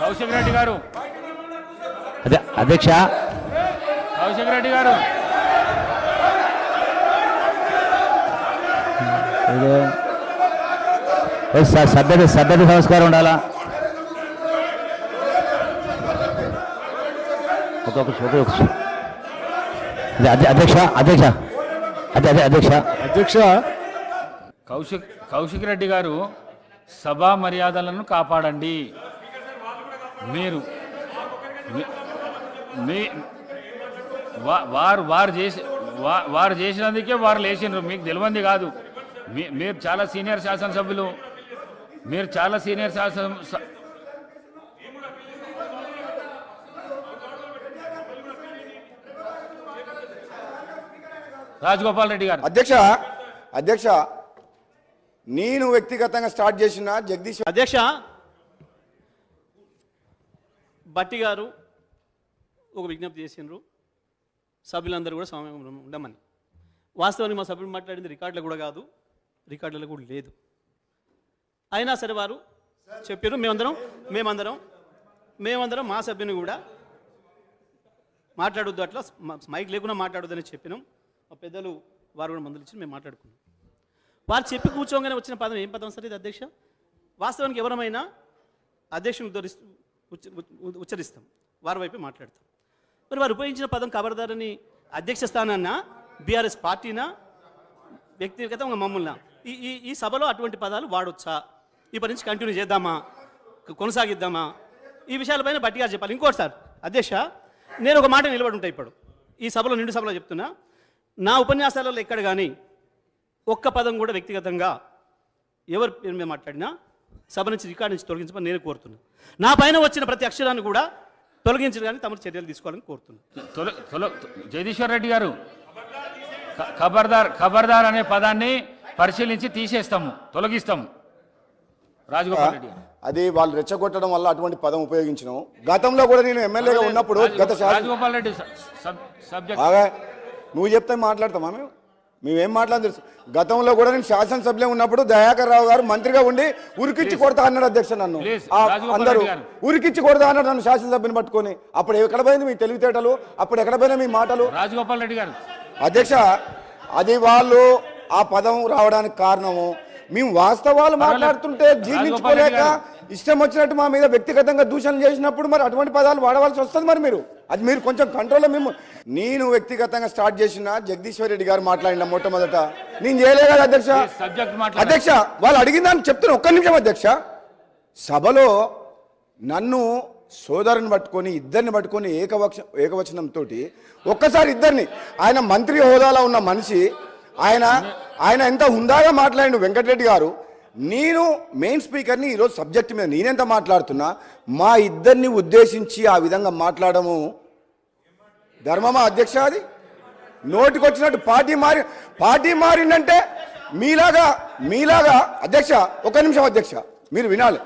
కౌశిక్ రెడ్డి గారు అధ్యక్ష కౌశిక్ రెడ్డి గారు సభ్యత సంస్కారం ఉండాలా. అధ్యక్ష అధ్యక్ష అధ్యక్ష అధ్యక్ష కౌశిక్ రెడ్డి గారు సభా మర్యాదలను కాపాడండి. మీరు వారు చేసినందుకే వారు లేచినారు, మీకు తెలియంది కాదు. మీరు చాలా సీనియర్ శాసనసభ్యులు, మీరు చాలా సీనియర్ రాజగోపాల్ రెడ్డి గారు. అధ్యక్ష నేను వ్యక్తిగతంగా స్టార్ట్ చేసిన జగదీష్ అధ్యక్ష భట్టి గారు ఒక విజ్ఞప్తి చేసినారు, సభ్యులందరూ కూడా సమయంలో ఉండమని. వాస్తవానికి మా సభ్యులు మాట్లాడింది రికార్డులో కూడా కాదు, రికార్డులలో కూడా లేదు. అయినా సరే వారు చెప్పారు. మేమందరం మా సభ్యుని కూడా మాట్లాడొద్దు, అట్లా మైక్ లేకుండా మాట్లాడొద్దని చెప్పినాం. మా పెద్దలు వారు కూడా మందులు ఇచ్చి మేము మాట్లాడుకున్నాం. వారు చెప్పి కూర్చోగానే వచ్చిన పదం ఏం పదం సార్ ఇది అధ్యక్ష? వాస్తవానికి ఎవరమైనా అధ్యక్షుని ఉచ్చరిస్తాం, వారి వైపే మాట్లాడతాం. మరి వారు ఉపయోగించిన పదం ఖబర్దారని అధ్యక్ష స్థానాన్న బీఆర్ఎస్ పార్టీనా వ్యక్తిగతంగా మమ్మల్ని ఈ సభలో అటువంటి పదాలు వాడొచ్చా? ఈ పని నుంచి కంటిన్యూ చేద్దామా, కొనసాగిద్దామా? ఈ విషయాలపైన భట్టి గారు చెప్పాలి. ఇంకోటి సార్ అధ్యక్ష, నేను ఒక మాట నిలబడి ఉంటాయి ఇప్పుడు ఈ సభలో, నిండు సభలో చెప్తున్నా, నా ఉపన్యాసాలలో ఎక్కడ కానీ ఒక్క పదం కూడా వ్యక్తిగతంగా ఎవరి పేరు మీద మాట్లాడినా సభ నుంచి రికార్డు నుంచి తొలగించమని నేను కోరుతున్నాను. నా పైన వచ్చిన ప్రతి అక్షరాన్ని కూడా తొలగించడానికి తమరు చర్యలు తీసుకోవాలని కోరుతున్నాను. జగదీశ్వర్ రెడ్డి గారు, ఖబర్దార్ అనే పదాన్ని పరిశీలించి తీసేస్తాము, తొలగిస్తాము. రాజగోపాల్ రెడ్డి గారు, అది వాళ్ళు రెచ్చగొట్టడం వల్ల అటువంటి పదం ఉపయోగించినాం. గతంలో కూడా నేను ఎమ్మెల్యేగా ఉన్నప్పుడు రాజగోపాల్ రెడ్డి సబ్జెక్ట్ నువ్వు చెప్తే మాట్లాడతామా? మేమేం మాట్లాడదు తెలుసు. గతంలో కూడా నేను శాసనసభ్యులే ఉన్నప్పుడు దయాకర్ రావు గారు మంత్రిగా ఉండి ఉరికిచ్చి కొడతా అన్నాడు అధ్యక్ష. నన్ను అందరూ ఉరికిచ్చి కొడతా అన్నాడు నన్ను శాసనసభ్యుని పట్టుకొని. అప్పుడు ఎక్కడ పోయింది మీ తెలివితేటలు? అప్పుడు ఎక్కడ పోయినా మీ మాటలు? రాజగోపాల్ రెడ్డి గారు అధ్యక్ష, అది వాళ్ళు ఆ పదం రావడానికి కారణము మేము వాస్తవాలు మాట్లాడుతుంటే జీర్ణించుకోలేక ఇష్టం వచ్చినట్టు మా మీద వ్యక్తిగతంగా దూషణలు చేసినప్పుడు మరి అటువంటి పదాలు వాడవలసి వస్తుంది. మరి మీరు కొంచెం కంట్రోల్లో నేను వ్యక్తిగతంగా స్టార్ట్ చేసిన జగదీశ్వర్ రెడ్డి గారు మాట్లాడిన మొట్టమొదట నేను చేయలే కదా అధ్యక్ష. అధ్యక్ష వాళ్ళు అడిగిందని చెప్తున్నా, ఒక్క నిమిషం అధ్యక్ష. సభలో నన్ను సోదరుని పట్టుకొని ఇద్దరిని పట్టుకొని ఏకవచనంతో ఒక్కసారి ఇద్దరిని, ఆయన మంత్రి హోదాలో ఉన్న మనిషి, ఆయన ఎంత హుందాగా మాట్లాడిండు వెంకటరెడ్డి గారు. నేను మెయిన్ స్పీకర్ని ఈరోజు సబ్జెక్ట్ మీద నేనెంత మాట్లాడుతున్నా, మా ఇద్దరిని ఉద్దేశించి ఆ విధంగా మాట్లాడము ధర్మమా అధ్యక్ష? అది నోటికొచ్చినట్టు పార్టీ మారిందంటే మీలాగా అధ్యక్ష ఒక్క నిమిషం అధ్యక్ష మీరు వినాలి.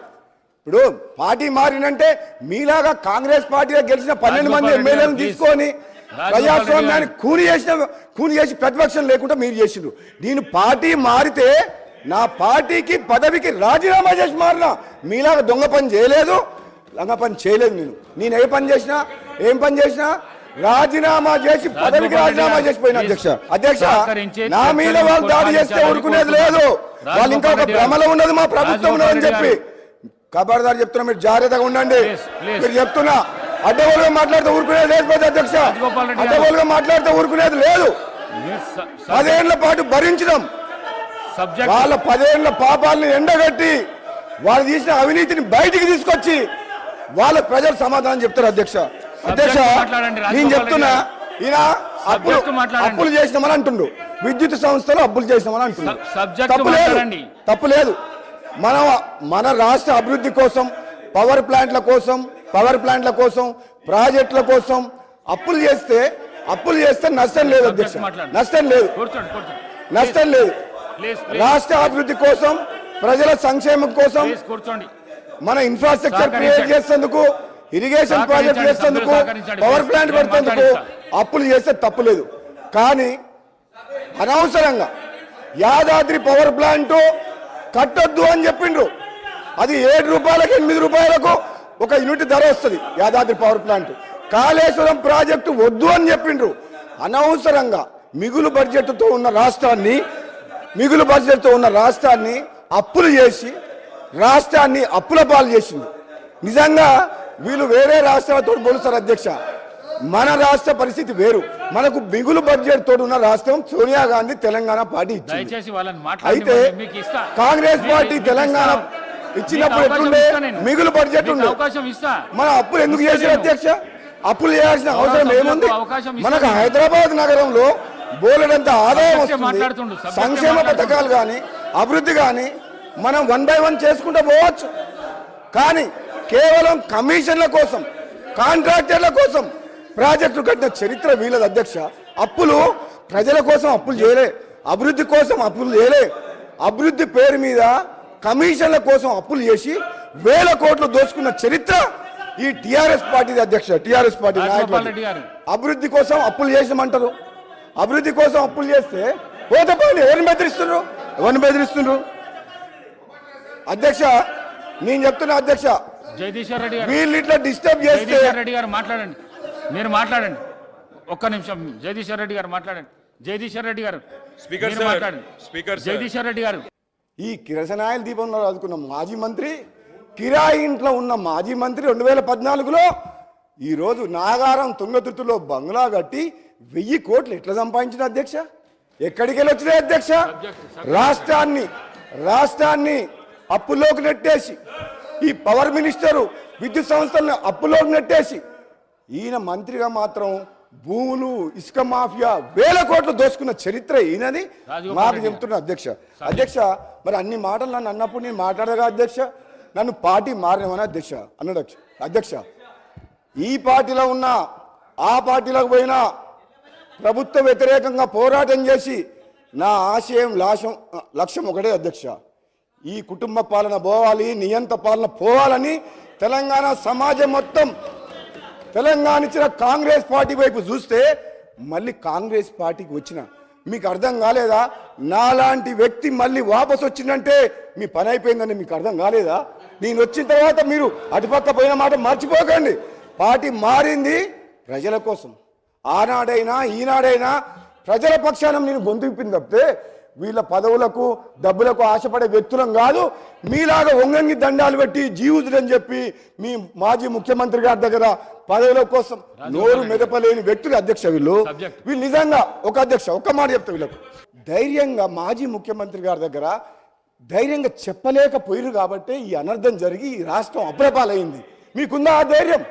ఇప్పుడు పార్టీ మారినంటే మీలాగా కాంగ్రెస్ పార్టీలో గెలిచిన 12 మంది ఎమ్మెల్యేలను తీసుకొని ప్రజాస్వామ్యాన్ని కూని చేసి ప్రతిపక్షం లేకుండా మీరు చేసిండ్రు. నేను పార్టీ మారితే నా పార్టీకి పదవికి రాజీనామా చేసి మారినా, మీలాగా దొంగ పని చేయలేదు, లంగ పని చేయలేదు. నేను ఏ పని చేసినా రాజీనామా చేసి పదవికి రాజీనామా చేసిపోయిన అధ్యక్ష. నా మీద వాళ్ళు దాడి చేస్తే ఊరుకునేది లేదు. వాళ్ళు ఇంకా ఒక భ్రమలో ఉన్నది మా ప్రభుత్వం అని చెప్పి ఖబర్దార్ చెప్తున్నా, మీరు జాగ్రత్తగా ఉండండి. మీరు చెప్తున్నా అడ్డగోలుగా మాట్లాడితే ఊరుకునేది లేదు అధ్యక్ష, అడ్డగోలుగా మాట్లాడితే ఊరుకునేది లేదు. 10 ఏళ్ల పాటు భరించడం, వాళ్ళ 10 ఏళ్ల పాపాలని ఎండగట్టి వాళ్ళు తీసిన అవినీతిని బయటికి తీసుకొచ్చి వాళ్ళ ప్రజలు సమాధానం చెప్తారు అధ్యక్ష. నేను చెప్తున్నా, ఈయన అప్పులు చేసినామని అంటుండు, విద్యుత్ సంస్థలు అప్పులు చేసినామని అంటుండు. తప్పు లేదు. మన రాష్ట్ర అభివృద్ధి కోసం, పవర్ ప్లాంట్ల కోసం ప్రాజెక్టుల కోసం అప్పులు చేస్తే నష్టం లేదు అధ్యక్ష, నష్టం లేదు. రాష్ట్ర అభివృద్ధి కోసం, ప్రజల సంక్షేమం కోసం, మన ఇన్ఫ్రాస్ట్రక్చర్ క్రియేట్ చేసేందుకు, ఇరిగేషన్ ప్రాజెక్ట్ చేసేందుకు, పవర్ ప్లాంట్ పెడతాందుకు అప్పులు చేస్తే తప్పులేదు. కానీ అనవసరంగా యాదాద్రి పవర్ ప్లాంట్ కట్టొద్దు అని చెప్పిండ్రు. అది 7 రూపాయలకు 8 రూపాయలకు ఒక యూనిట్ ధర వస్తుంది Yadadri power plant. Kaleshwaram project వద్దు అని చెప్పిండ్రు. అనవసరంగా మిగులు బడ్జెట్తో ఉన్న రాష్ట్రాన్ని అప్పులు చేసి రాష్ట్రాన్ని అప్పుల పాలు చేసింది. నిజంగా వీళ్ళు వేరే రాష్ట్రాలతో పోలుస్తారు అధ్యక్ష. మన రాష్ట్ర పరిస్థితి వేరు. మనకు మిగులు బడ్జెట్ తోడు ఉన్న రాష్ట్రం సోనియా గాంధీ తెలంగాణ పార్టీ ఇచ్చింది. అయితే కాంగ్రెస్ పార్టీ తెలంగాణ ఇచ్చినప్పుడు ఎట్లుండే మిగులు బడ్జెట్ ఉండే. మన అప్పులు ఎందుకు చేశారు అధ్యక్ష? అప్పులు చేయాల్సిన అవసరం ఏముంది? మనకు హైదరాబాద్ నగరంలో బోలెడంత ఆదాయం వస్తుంది. సంక్షేమ పథకాలు కానీ అభివృద్ధి కానీ మనం 1 by 1 చేసుకుంటూ పోవచ్చు. కానీ కేవలం కమిషన్ల కోసం, కాంట్రాక్టర్ల కోసం ప్రాజెక్టులు కట్టిన చరిత్ర వీళ్ళది అధ్యక్ష. అప్పులు ప్రజల కోసం అప్పులు చేయలే, అభివృద్ధి కోసం అప్పులు చేయలే. అభివృద్ధి పేరు మీద కమిషన్ల కోసం అప్పులు చేసి 1000 కోట్లు దోచుకున్న చరిత్ర ఈ టిఆర్ఎస్ పార్టీ అధ్యక్ష. టిఆర్ఎస్ పార్టీ నాయకులు అభివృద్ధి కోసం అప్పులు చేసామంటారు. అభివృద్ధి కోసం అప్పులు చేస్తే పోతే పోయి ఎవరిని బెదిరిస్తున్నారు అధ్యక్ష? నేను చెప్తున్నా అధ్యక్ష, జగదీశ్వర్ రెడ్డి వీళ్ళు ఇట్లా డిస్టర్బ్ చేస్తే రెడ్డి గారు మాట్లాడండి, మీరు మాట్లాడండి ఒక్క నిమిషం. జగదీశ్వర్ రెడ్డి గారు మాట్లాడండి. జగదీశ్వర్ రెడ్డి గారు స్పీకర్ మీరు మాట్లాడండి. జగదీశ్వర్ రెడ్డి గారు, ఈ కిరసనాయల దీపంలో చదువుకున్న మాజీ మంత్రి, కిరాయి ఇంట్లో ఉన్న మాజీ మంత్రి 2014లో ఈరోజు నాగారం తుంగతుర్తిలో బంగ్లా కట్టి 1000 కోట్లు ఎట్లా సంపాదించిన అధ్యక్ష? ఎక్కడికి వెళ్ళి వచ్చినాయి అధ్యక్ష? రాష్ట్రాన్ని అప్పుల్లోకి నెట్టేసి, ఈ పవర్ మినిస్టరు విద్యుత్ సంస్థలను అప్పుల్లోకి నెట్టేసి, ఈయన మంత్రిగా మాత్రం భూములు, ఇసుక మాఫియా 1000 కోట్లు దోచుకున్న చరిత్ర ఈయనది మాకు చెప్తున్నా అధ్యక్ష. అధ్యక్ష, మరి అన్ని మాటలు నన్ను అన్నప్పుడు నేను మాట్లాడగా అధ్యక్ష, నన్ను పార్టీ మారినవని అధ్యక్ష అన్నాడు అధ్యక్ష. ఈ పార్టీలో ఉన్నా ఆ పార్టీలోకి పోయినా ప్రభుత్వ వ్యతిరేకంగా పోరాటం చేసి నా ఆశయం లక్ష్యం ఒకటే అధ్యక్ష, ఈ కుటుంబ పాలన పోవాలి, నియంత పాలన పోవాలని తెలంగాణ సమాజం మొత్తం తెలంగాణ ఇచ్చిన కాంగ్రెస్ పార్టీ వైపు చూస్తే మళ్ళీ కాంగ్రెస్ పార్టీకి వచ్చిన మీకు అర్థం కాలేదా? నాలాంటి వ్యక్తి మళ్ళీ వాపసు వచ్చిందంటే మీ పని అయిపోయిందని మీకు అర్థం కాలేదా? నేను వచ్చిన తర్వాత మీరు అటుపక్క పోయిన మాట మర్చిపోకండి. పార్టీ మారింది ప్రజల కోసం. ఆనాడైనా ఈనాడైనా ప్రజల పక్షాన నేను గొంతు విప్పింది తప్పితే వీళ్ళ పదవులకు డబ్బులకు ఆశపడే వ్యక్తులం కాదు. మీలాగా వంగంగి దండాలు పెట్టి జీవితుడని చెప్పి మీ మాజీ ముఖ్యమంత్రి గారి దగ్గర పదవుల కోసం నోరు మెదపలేని వ్యక్తులు అధ్యక్ష. వీళ్ళు నిజంగా ఒక్క మాట చెప్తా, వీళ్ళకు ధైర్యంగా మాజీ ముఖ్యమంత్రి గారి దగ్గర ధైర్యంగా చెప్పలేకపోయారు కాబట్టి ఈ అనర్థం జరిగి ఈ రాష్ట్రం అప్రపాలైంది. మీకుందా ఆ ధైర్యం?